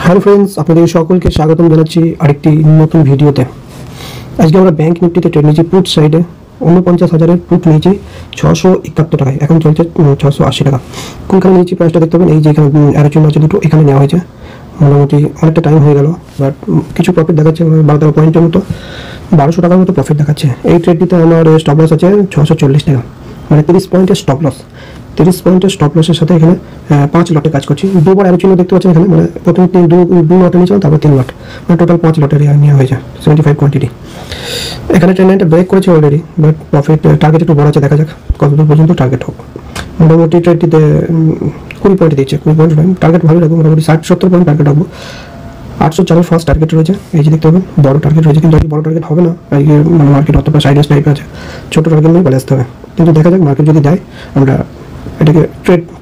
Hello friends, আপনাদের সকলকে স্বাগতম জানাচ্ছি আরেকটি নতুন ভিডিওতে। আজকে আমরা ব্যাংক নিফটিতে ট্রেড নিয়েছি পুট সাইডে 49,000-এর পুট নিয়েছি 671 টাকায়, এখন চলছে 680 টাকা। কোনখানে নিয়েছি প্রাইসটা দেখতে পাবেন, এই যে এখানে অ্যারো চিহ্ন আছে দুটো, এখানে নেওয়া হয়েছে। মোটামুটি অনেকটা টাইম হয়ে গেল, বাট কিছু প্রফিট দেখাচ্ছে, 12 পয়েন্টের মতো, 1200 টাকার মতো প্রফিট দেখাচ্ছে। এই ট্রেডটিতে আমার স্টপ লস আছে 640 টাকা, মানে 30 পয়েন্টের স্টপ লস। 30 পয়েন্টের স্টপ লসের সাথে এখানে 5 লটে কাজ করছি। দুবার অ্যারো চিহ্ন দেখতে পাচ্ছেন এখানে, মানে প্রথমে 2 লটে নিয়েছিলাম, তারপর 3 লট, মানে টোটাল 5 লটের নেওয়া হয়েছে 75 কোয়ান্টিটি। এখানে ট্রেন লাইনটা ব্রেক করেছে অলরেডি, বাট প্রফিট টার্গেট একটু বড় আছে, দেখা যাক কতদূর পর্যন্ত টার্গেট হোক। মোটামুটি ট্রেডটিতে 20 পয়েন্ট দিচ্ছে, 20 পয়েন্ট টার্গেট ভালো রাখবো, মোটামুটি 60-70 পয়েন্ট টার্গেট রাখবো। 804 ফার্স্ট টার্গেট রয়েছে, এই যে দেখতে পাবেন বড় টার্গেট রয়েছে, কিন্তু বড় টার্গেট হবে না, মার্কেট অতটা সাইডেস টাইপের আছে, ছোটো টার্গেট নিয়ে চলে আসতে হবে। কিন্তু দেখা যাক মার্কেট যদি দেয়, আমরা এটাকে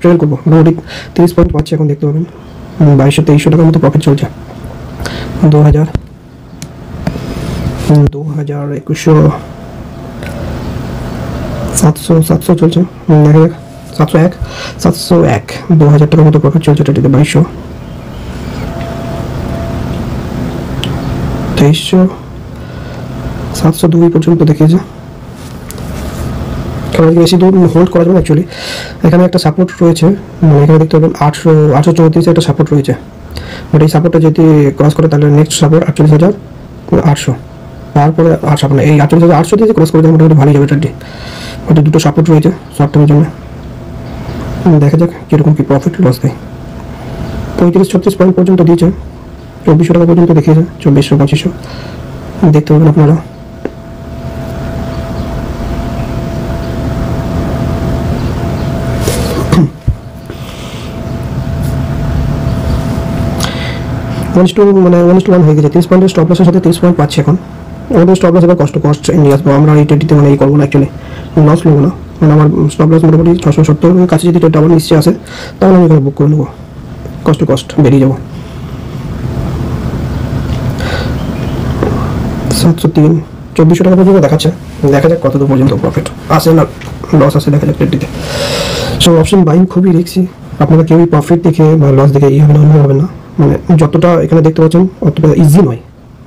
ট্রেড করবো। মোটামুটি 30 পয়েন্ট পাচ্ছি এখন, দেখতে পাবেন 2200-2300 টাকার মতো প্রফিট চলছে। 2100 700 চলছে, দেখা যাক 701 2000 টাকার মতো প্রফিট চলছে এটাতে। 2200 2300 702 পর্যন্ত দেখিয়েছে। কারণ বেশি দূর হোল্ড করা যাবে না অ্যাকচুয়ালি। এখানে একটা সাপোর্ট রয়েছে, মানে এখানে দেখতে পাবেন 834 একটা সাপোর্ট রয়েছে, বাট এই সাপোর্টটা যদি ক্রস করে তাহলে নেক্সট সাপোর্ট 48,800, তারপরে আর সাপোর্ট এই 48,800 দিয়ে ক্রস করে দেয়, মোটামুটি ভালোই যাবে ট্রেডটি। ওটা দুটো সাপোর্ট রয়েছে শর্ট টার্মের জন্য, দেখা যাক কীরকম কী প্রফিট লস দেয়। 35-36 পয়েন্ট পর্যন্ত দিয়েছে, 2400 টাকা পর্যন্ত দেখিয়েছে, 2400-2500 দেখতে পাবেন আপনারা। মানে 1:1 হয়ে গেছে, 30 পয়েন্টের স্টপ লসের সাথে 30 পয়েন্ট পাচ্ছি এখন। আমাদের স্টপ লস এবার কষ্ট নিয়ে আসবো আমরা এই ট্রেডটিতে, মানে এই করবো না অ্যাকচুয়ালি, লস নেবো না। মানে আমার স্টপ লস মোটামুটি 670 কাছে, যদি ট্রেড আবার নিশ্চয় আসে তাহলে আমি এখানে বুক করে নেবো, কষ্ট বেরিয়ে যাবো। 703 2400 টাকা পর্যন্ত দেখাচ্ছে, দেখা যাক কতদূর পর্যন্ত প্রফিট আসে না লস আসে, দেখা যাক ট্রেডটিতে। সো অপশন বাইং খুবই রিস্কি, আপনারা কেউই প্রফিট দেখে বা লস দেখে এই হবে না, অন্য হবে না, মানে যতটা এখানে দেখতে পাচ্ছেন অতটা ইজি নয়।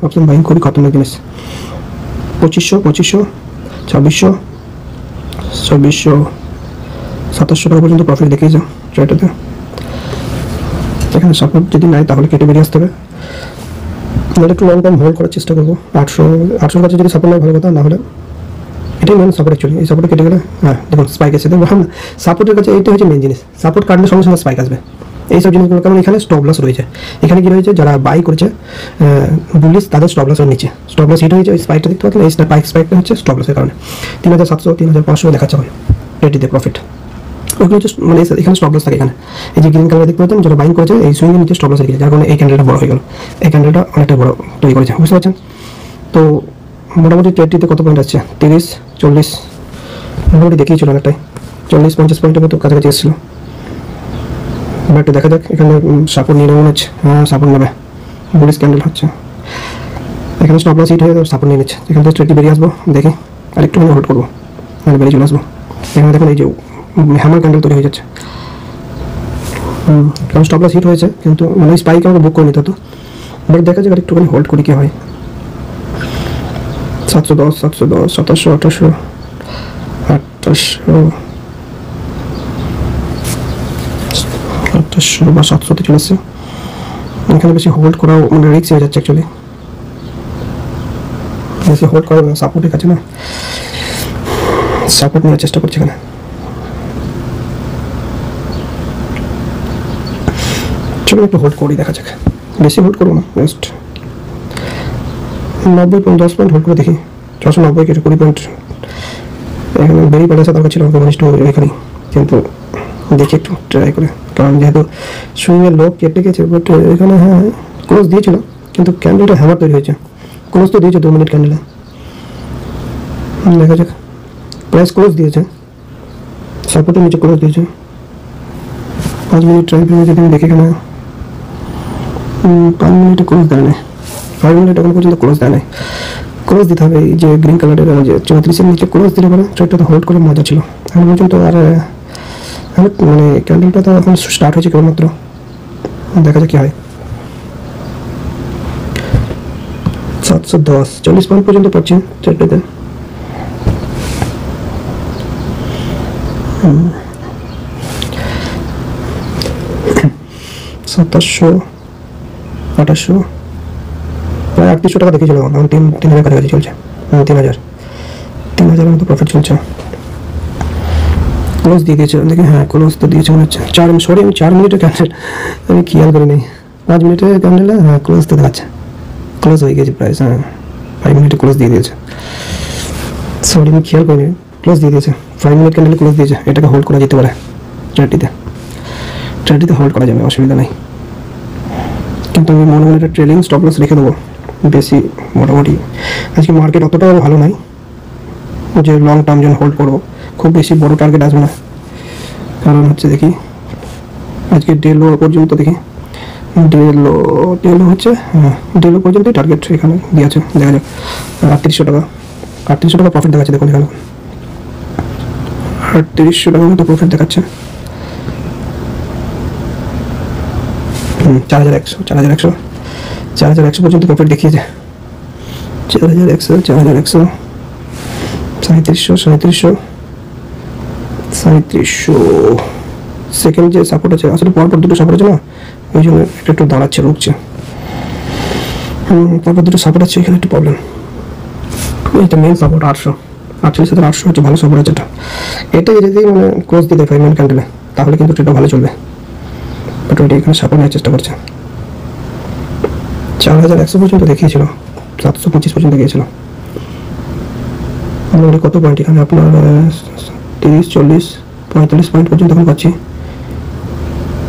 অপশন বাইং খুবই খতরনাক জিনিস। 2500 2600 2700 টাকা পর্যন্ত প্রফিট দেখিয়েছে ট্রেডটাতে। এখানে সাপোর্ট যদি নাই তাহলে কেটে বেরিয়ে আসতে হবে, নাহলে একটু লং টার্ম হোল্ড করার চেষ্টা করবো। 800 কাছে যদি সাপোর্ট নেয় ভালো কথা, না হলে এটাই মেন সাপোর্ট অ্যাকচুয়ালি। এই সাপোর্ট কেটে গেলে হ্যাঁ দেখুন স্পাইক এসে দেখবো, হ্যাঁ সাপোর্টের কাছে এইটা হচ্ছে মেন জিনিস, সাপোর্ট কাটলে সঙ্গে সঙ্গে স্পাইক আসবে এইসব জিনিসগুলো। কারণ এখানে স্টপ লস রয়েছে, এখানে কি রয়েছে, যারা বাই করেছে বুলিশ তাদের স্টপ লসের নিচে স্টপ লস হিট হয়েছে। ওই স্পাইকটা দেখতে পাচ্ছেন, এই স্পাইকটা হচ্ছে স্টপ লসের কারণে 3700 3500 দেখাচ্ছে হয় রেটিতে প্রফিট। ওগুলো হচ্ছে মানে এখানে স্টপ লস থাকে। এখানে এই যে গ্রিন কালার দেখতে পাচ্ছেন, যারা বাইং করেছে এই সুইংয়ের নিচে স্টপ লস রেখেছে, যার কারণে এই ক্যান্ডেলটা বড় হয়ে গেল, এই ক্যান্ডেলটা অনেকটা বড় তৈরি করেছে, বুঝতে পারছেন। তো মোটামুটি ট্রেডটিতে কত পয়েন্ট আসছে, 30-40 মোটামুটি দেখিয়েছিল অনেকটাই, 40-50 পয়েন্টের মতো কাছাকাছি এসেছিলো। বাট দেখা যাক এখানে সাপোর্ট নিয়ে নেবে মনে হচ্ছে, হ্যাঁ সাপোর্ট নেবে, বুলিশ ক্যান্ডেল হচ্ছে, এখানে স্টপ লস হিট হয়ে সাপোর্ট নিয়ে নিচ্ছে। এখান থেকে ট্রেডটি বেরিয়ে আসবো, দেখি আর একটুখানি হোল্ড করবো, তাহলে বেরিয়ে চলে আসবো। এখানে দেখুন এই যে হ্যামার ক্যান্ডেল তৈরি হয়ে যাচ্ছে, কারণ স্টপ লস হিট হয়েছে, কিন্তু মানে স্পাইক আমাকে বুক করে নিতে হতো। বাট দেখা যাক আর একটুখানি হোল্ড করি কি হয়। 710 2700 2800 বা 700-তে চলে এসছে। এখানে বেশি হোল্ড করাও মানে রিস্ক হয়ে যাচ্ছে অ্যাকচুয়ালি, বেশি হোল্ড করা সাপোর্টের কাছে না, সাপোর্ট নেওয়ার চেষ্টা করছি এখানে। চলো একটু হোল্ড করি, দেখা যাক, বেশি হোল্ড করবো না, জাস্ট 10 পয়েন্ট হোল্ড করে দেখি। 690 কেটে 20 পয়েন্ট এখানে বেরিয়ে পড়ে আসা দরকার ছিল আমাকে, ঘনিষ্ঠ এখানে, কিন্তু দেখি একটু ট্রাই করে, কারণ যেহেতু সুইংয়ের লোক কেটে গেছে। বাট এখানে হ্যাঁ ক্লোজ দিয়েছিল, কিন্তু ক্যান্ডেলটা হ্যামার তৈরি হয়েছে, ক্লোজ তো দিয়েছে 2 মিনিট ক্যান্ডেলে, দেখা যাক। প্রাইস ক্লোজ দিয়েছে, সাপোর্টের নিচে ক্লোজ দিয়েছে, 5 মিনিট ট্রাই করে যদি আমি দেখি, এখানে 5 মিনিটে ক্লোজ দেয় না, 5 মিনিট এখন পর্যন্ত ক্লোজ দেয় না। ক্লোজ দিতে হবে, এই যে গ্রিন কালারের যে 34-এর নিচে ক্লোজ দিলে পরে ট্রেডটা হোল্ড করে মজা ছিল এখন পর্যন্ত। আর মানে ক্যান্ডেলটা তো এখন স্টার্ট হয়েছে কেবলমাত্র, দেখা যাক কী হয়। 710 40 পয়েন্ট পর্যন্ত পড়ছে চারটেতে। 2700 2800 প্রায় 3800 টাকা দেখেছিল, এখন 3000 কাছাকাছি চলছে। 3000 মতো প্রফিট চলছে। ক্লোজ দিয়ে দিয়েছে দেখি, হ্যাঁ ক্লোজ তো দিয়েছে মনে হচ্ছে। আমি 4 মিনিটের ক্যান্ডেল আমি খেয়াল করি নাই। 5 মিনিটের ক্যান্ডেল, হ্যাঁ ক্লোজ তো দেখাচ্ছে, ক্লোজ হয়ে গেছে প্রাইস। হ্যাঁ 5 মিনিটে ক্লোজ দিয়ে দিয়েছে, সরি আমি খেয়াল করিনি, ক্লোজ দিয়ে দিয়েছে। 5 মিনিট ক্যান্ডেলে ক্লোজ দিয়েছে। এটাকে হোল্ড করা যেতে পারে, ট্রেডিতে হোল্ড করা যাবে, অসুবিধা নেই। কিন্তু আমি মনে মনে একটা ট্রেলিং স্টপ লস রেখে দেবো বেশি। মোটামুটি আজকে মার্কেট অতটাও ভালো নয় যে লং টার্ম জন্য হোল্ড করবো। খুব বেশি বড় টার্গেট আসবে না, কারণ হচ্ছে দেখি আজকে ডেলো পর্যন্ত, দেখি ডেলো হচ্ছে, হ্যাঁ ডেলো পর্যন্তই টার্গেট এখানে দিয়েছে। দেখা যাক 3800 টাকা, 3800 টাকা প্রফিট দেখাচ্ছে। দেখুন এখানে 3800 টাকার মতো প্রফিট দেখাচ্ছে। 4100 পর্যন্ত প্রফিট দেখিয়েছে। 4100 3700 সেকেন্ড যে সাপোর্ট আছে, আসলে পরপর দুটো সাপোর্ট আছে না, ওই জন্য একটু দাঁড়াচ্ছে, রুকছে। পরপর দুটো সাপোর্ট আছে, এখানে একটু প্রবলেম। এইটা মেন সাপোর্ট 848 হচ্ছে ভালো সাপোর্ট আছে। এটা যদি মানে ক্লোজ দিতে 5 মিনিট ক্যান্ডেলে, তাহলে কিন্তু এটা ভালো চলবে। বাট ওইটা এখানে সাপোর্ট নেওয়ার চেষ্টা করছে। 4100 পর্যন্ত দেখিয়েছিল, 725 পর্যন্ত গিয়েছিল। মোটামুটি কত পয়েন্ট এখানে আপনার 30 40 45 পয়েন্ট পর্যন্ত এখন পাচ্ছি।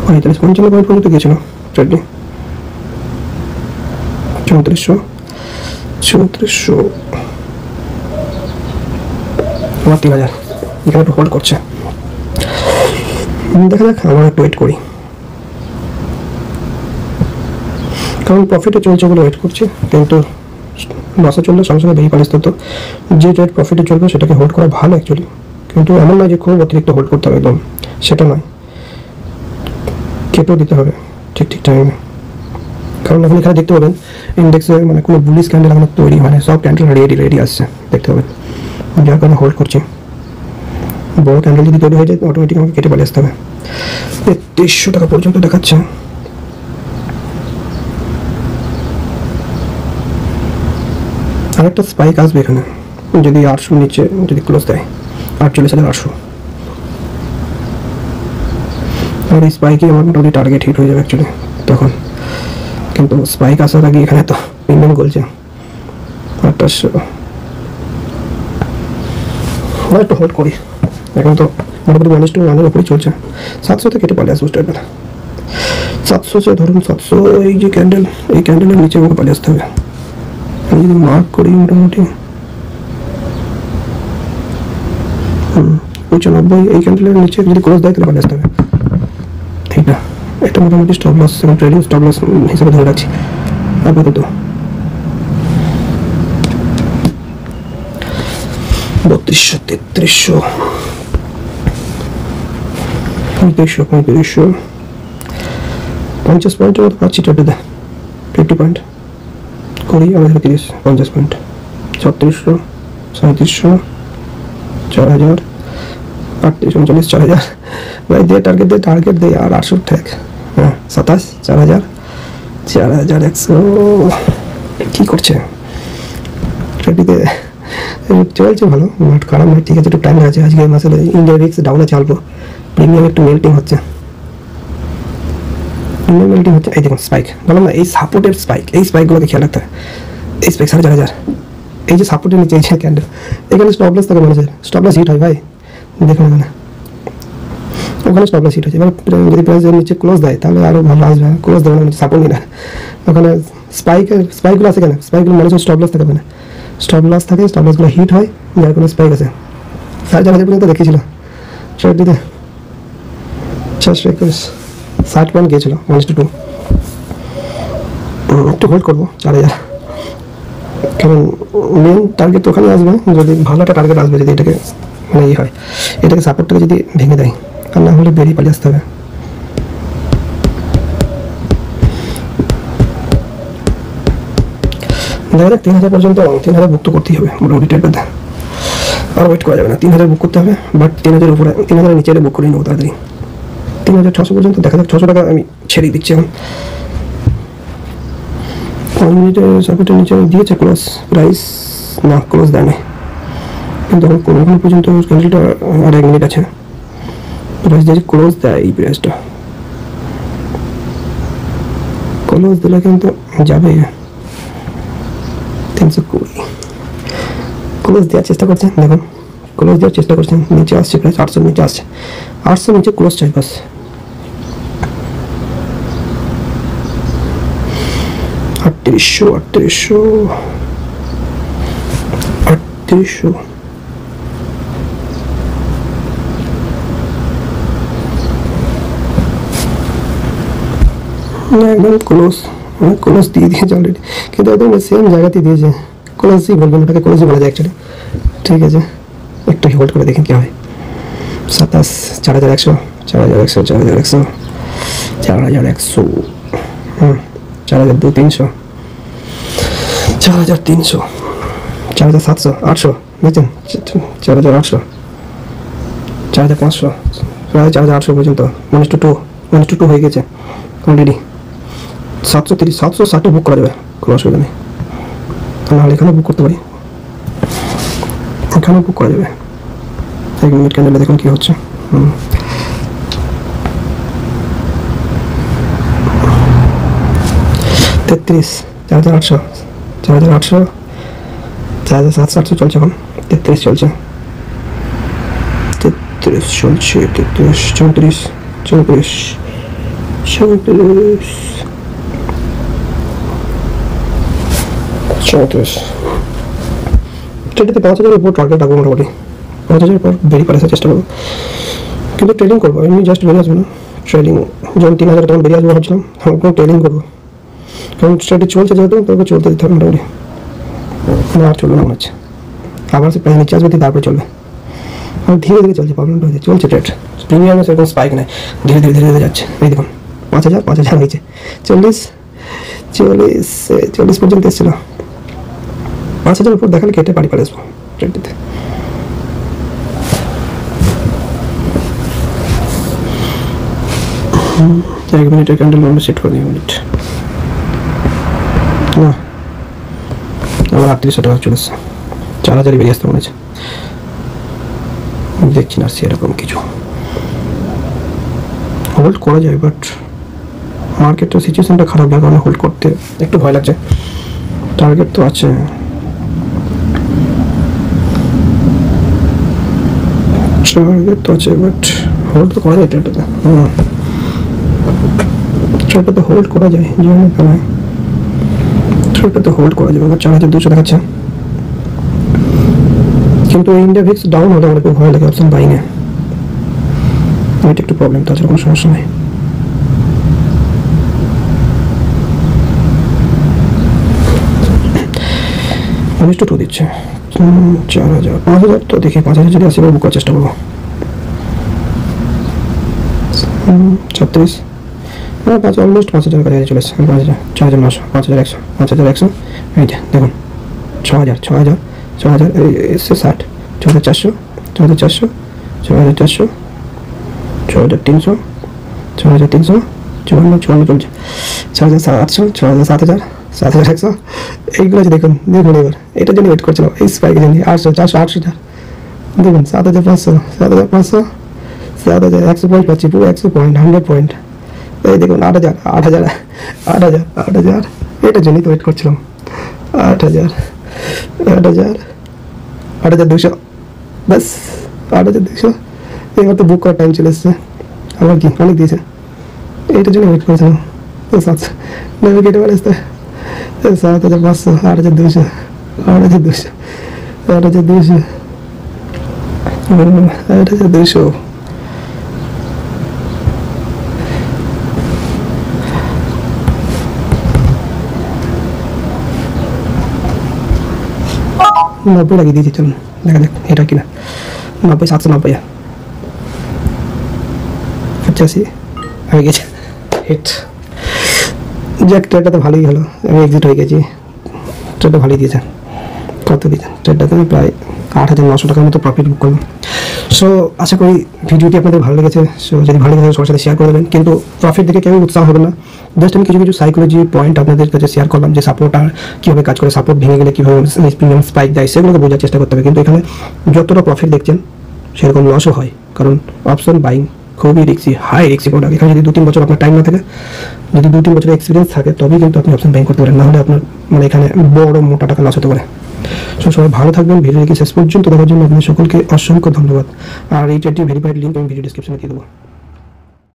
45 55 পয়েন্ট পর্যন্ত গিয়েছিল ট্রেডে। 3400 আবার 3000 এখানে একটু হোল্ড করছে। দেখা যাক, আমরা একটু ওয়েট করি, কারণ প্রফিটে চলছে বলে ওয়েট করছি। কিন্তু লসে চললে সঙ্গে সঙ্গে বেরিয়ে পালিস। তো যে ট্রেড প্রফিটে চলবে সেটাকে হোল্ড করা ভালো অ্যাকচুয়ালি, কিন্তু এমন নয় যে খুব অতিরিক্ত হোল্ড করতে হবে, একদম সেটা নয়, কেটেও দিতে হবে ঠিক টাইমে। কারণ এখন এখানে দেখতে পাবেন ইন্ডেক্সে মানে কোনো বুলিশ ক্যান্ডেল এখন তৈরি হয় না, সব ক্যান্ডেল রেডি আসছে, দেখতে পাবেন। যার কারণে হোল্ড করছি। বড় ক্যান্ডেল যদি তৈরি হয়ে যায় অটোমেটিক আমাকে কেটে পালিয়ে আসতে হবে। 3300 টাকা পর্যন্ত দেখাচ্ছে। আরেকটা স্পাইক আসবে এখানে যদি 800 নিচে যদি ক্লোজ দেয়, 48,800। আর এই স্পাইকে আমার মোটামুটি টার্গেট হিট হয়ে যাবে অ্যাকচুয়ালি তখন। কিন্তু স্পাইক আসার আগে এখানে তো প্রিমিয়াম গলছে 2800। একটু হোল্ড করি, এখন তো মোটামুটি -1 উপরে চলছে। 700 থেকে কেটে পালিয়ে আসবো স্টার্ট বেলা। 700 ধরুন 700, এই যে ক্যান্ডেল, এই ক্যান্ডেলের নিচে আমাকে পালিয়ে আসতে হবে। আমি যদি মার্ক করি মোটামুটি 95, এই ক্যান্ডেলের নিচে যদি ক্লোজ দেয় তাহলে পালিয়ে আসতে হবে। এটা মোটামুটি স্টপ লস এবং ট্রেডিং স্টপ লস হিসেবে ধরে রাখছি আপাতত। 3200 3300 3500 50 পয়েন্টের মতো পাচ্ছি ট্রেডে। 50 পয়েন্ট করি, আমাদের 30 50 পয়েন্ট। 3600 3700 4000 38 39 4000 ভাই দে, টার্গেট দে আর 800 ঠেক। হ্যাঁ 27 4000 4100 কি করছে ট্রেডিতে? চলছে ভালো, বাট খারাপ নয়, ঠিক আছে। একটু টাইম আছে আজকে, আসলে ইন্ডিয়া রিক্স ডাউনে চালবো। প্রিমিয়াম একটু মেল্টিং হচ্ছে। এই দেখুন স্পাইক, বললাম না এই সাপোর্টের স্পাইক, এই স্পাইকগুলোকে খেয়াল রাখতে হয়। এই স্পাইক 4500, এই যে সাপোর্টের নিচে এই ক্যান্ডেল, এখানে স্টপ লস থাকে মানুষের, স্টপ লস হিট হয় ভাই। দেখুন ওখানে স্টপ লস হিট হচ্ছে। এবার যদি প্রাইসের নিচে ক্লোজ দেয় তাহলে আরও ভালো আসবে। ক্লোজ দেবে না, সাপোর্ট নিয়ে না, ওখানে স্পাইকগুলো আছে কেন? স্পাইকগুলো মানুষের স্টপ লস থাকে, মানে স্টপ লস থাকে, স্টপ লসগুলো হিট হয়, যার কোনো স্পাইক আছে। 4500 পর্যন্ত দেখিয়েছিল ট্রেডটিতে, 421 60 পয়েন্ট গিয়েছিল 1:2। একটু হোল্ড করবো 4000, কারণ মেন টার্গেট তো ওখানে আসবে। যদি ভালো একটা টার্গেট আসবে, যদি এটাকে মানে ই হয়, এটাকে সাপোর্টটাকে যদি ভেঙে দেয়, আর না হলে বেরিয়ে পালিয়ে আসতে হবে। দেখা যাক 3000 পর্যন্ত, 3000 বুক তো করতেই হবে মোটামুটি ট্রেডটাতে, আর ওয়েট করা যাবে না। 3000 বুক করতে হবে, বাট 3000 উপরে, 3000 নিচে বুক করে নেবো তাড়াতাড়ি। 3600 পর্যন্ত দেখা যাক, 600 টাকা আমি ছেড়ে দিচ্ছি এখন। 1 মিনিটে সাপোর্টের নিচে দিয়েছে ক্লোজ প্রাইস, না ক্লোজ দেয় না, কিন্তু এখন পর্যন্ত ক্যান্ডেলটা আর 1 মিনিট আছে, প্রাইস যদি ক্লোজ দেয় এই প্রাইসটা, ক্লোজ দিলে কিন্তু যাবে 320। ক্লোজ দেওয়ার চেষ্টা করছে, দেখুন ক্লোজ দেওয়ার চেষ্টা করছেন, নিচে আসছে প্রাইস 800 নিচে আসছে, 800 নিচে ক্লোজ চাই বাস। আটত্রিশশো একদম ক্লোজ দিয়ে দিয়েছে অলরেডি, কিন্তু একদম সেম জায়গাতেই দিয়েছে, ক্লোজই বলবেন ওটাকে, ক্লোজই বলা যায় অ্যাকচুয়ালি। ঠিক আছে, একটু হোল্ড করে দেখেন কি হয়। 27, 4100, 4100, 4100, 4100, 4200, 4300, 4700, 800 দেখছেন, 4800, 4500, প্রায় 4800 পর্যন্ত, -2 হয়ে গেছে অলরেডি। 730, 760 বুক করা যাবে, কোনো অসুবিধা নেই। নাহলে এখানে বুক করতে পারি, এখানেও বুক করা যাবে। 1 মিনিট ক্যান্ডেলে দেখুন কি হচ্ছে। 33, 4800, 4800, 4700 চলছে এখন, 33 চলছে, 33 চলছে, 33, 34, 34, 34, 34। ট্রেডিংতে 5000 উপর টার্গেট রাখবো মোটামুটি, 5000 পর বেরিয়ে পারার চেষ্টা করবো, কিন্তু ট্রেডিং করবো, এমনি জাস্ট বেরিয়ে আসবো না। ট্রেডিং যখন 3000 তখন বেরিয়ে আসবো ভাবছিলাম, এখন ট্রেডিং করবো, কারণ স্টাডি চলছে যেহেতু তবে চলতে দিতে হবে মোটামুটি, আর চলবে না মনে হচ্ছে, আবার সে প্রাইস নিচে আসবে তারপরে চলবে, আর ধীরে ধীরে চলছে, প্রবলেমটা হয়েছে, চলছে ট্রেড, প্রিমিয়ামে সেরকম স্পাইক নেই, ধীরে ধীরে ধীরে ধীরে যাচ্ছে। এই দেখুন 5000 নিচে, 40 পর্যন্ত এসেছিল, 5000 উপর দেখালে কেটে পারি পারে আসবো ট্রেডটিতে। এক মিনিটের ক্যান্ডেল আমরা সেট করে দিই, মিনিট না আমার 3800 টাকা চলে এসছে, 4000 বেরিয়ে আসতে মনে হচ্ছে, দেখছি না সেরকম কিছু, হোল্ড করা যায়, বাট মার্কেটের সিচুয়েশনটা খারাপ, যার কারণে হোল্ড করতে একটু ভয় লাগছে। টার্গেট তো আছে, বাট হোল্ড তো করা যায় ট্রেডটাতে, ট্রেডটাতে হোল্ড করা যায়, ট্রেডটাতে হোল্ড করা যাবে। 4200 দেখাচ্ছে, কিন্তু ইন্ডিয়া ভিক্স ডাউন হলে আমার খুব ভয় লাগে অপশন বাইং এ, এটা একটু প্রবলেম, তাছাড়া কোনো সমস্যা নেই। অনেক টু দিচ্ছে 4000, 5000 তো দেখি, 5000 যদি আসে বুক করার চেষ্টা করবো। 36, হ্যাঁ 5 অলমোস্ট 5000 কাছে চলে এসছে, 5000, 4900, 5100, 5100, এই যে দেখুন 6000, এসছে 60, 6400, 6400, 6300, 6300, 54 চলছে, 6700, 7000, 7100, এইগুলো আছে দেখুন এবার এটার জন্য ওয়েট করছিলাম, এই স্পাইকের জন্য। 800, 400, 800, দেখুন 7500, 7500, 7100 পয়েন্ট পাচ্ছি, পুরো 100 পয়েন্ট, 100 পয়েন্ট। এই দেখুন 8000, এটার জন্যই তো ওয়েট করছিলাম। 8200, ব্যাস 8200, এবার তো বুক করার টাইম চলে এসছে, আবার কি অনেক দিয়েছে, এইটার জন্য ওয়েট করেছিলাম। 700 নেমে কেটে পারে আসতে, 7500, 8200, 8200, নব্বই লাগিয়ে দিয়েছি, চলুন দেখা যাক এটা কিনা। 90, 790, 85 হয়ে গেছে, হিট। যাক ট্রেডটা তো ভালোই হলো, আমি এক্সিট হয়ে গেছি, ট্রেডটা ভালোই দিয়েছে। কত দিয়েছেন ট্রেডটাতে? প্রায় 8,900 টাকার মতো প্রফিট বুক করলাম। সো আশা করি ভিডিওটি আপনাদের ভালো লেগেছে। সো যদি ভালো লেগেছে সবার সাথে শেয়ার করে দেবেন, কিন্তু প্রফিট দেখে কেউ উৎসাহ হবে না। জাস্ট আমি কিছু কিছু সাইকোলজি পয়েন্ট আপনাদের কাছে শেয়ার করলাম, যে সাপোর্ট আর কীভাবে কাজ করে, সাপোর্ট ভেঙে গেলে কীভাবে প্রিমিয়াম স্পাইক দেয়, সেগুলোকে বোঝার চেষ্টা করতে হবে। কিন্তু এখানে যতটা প্রফিট দেখছেন সেরকম লসও হয়, কারণ অপশন বাইং খুবই রিক্সি, হাই রিক্সি প্রোডাক্ট। এখানে যদি 2-3 বছর আপনার টাইম না থাকে, যদি 2-3 বছরের এক্সপিরিয়েন্স থাকে, তবেই কিন্তু আপনি অপশন বাইং করতে পারেন, নাহলে আপনার মানে এখানে বড় মোটা টাকা লস হতে পারে। সো সবাই ভালো থাকবেন। ভিডিওটি শেষ পর্যন্ত দেখার জন্য আপনাদের সকলকে অসংখ্য ধন্যবাদ। আর এই ট্রেডটি ভেরিফাইড লিঙ্ক আমি ভিডিও ডিসক্রিপশনে দিয়ে দেবো।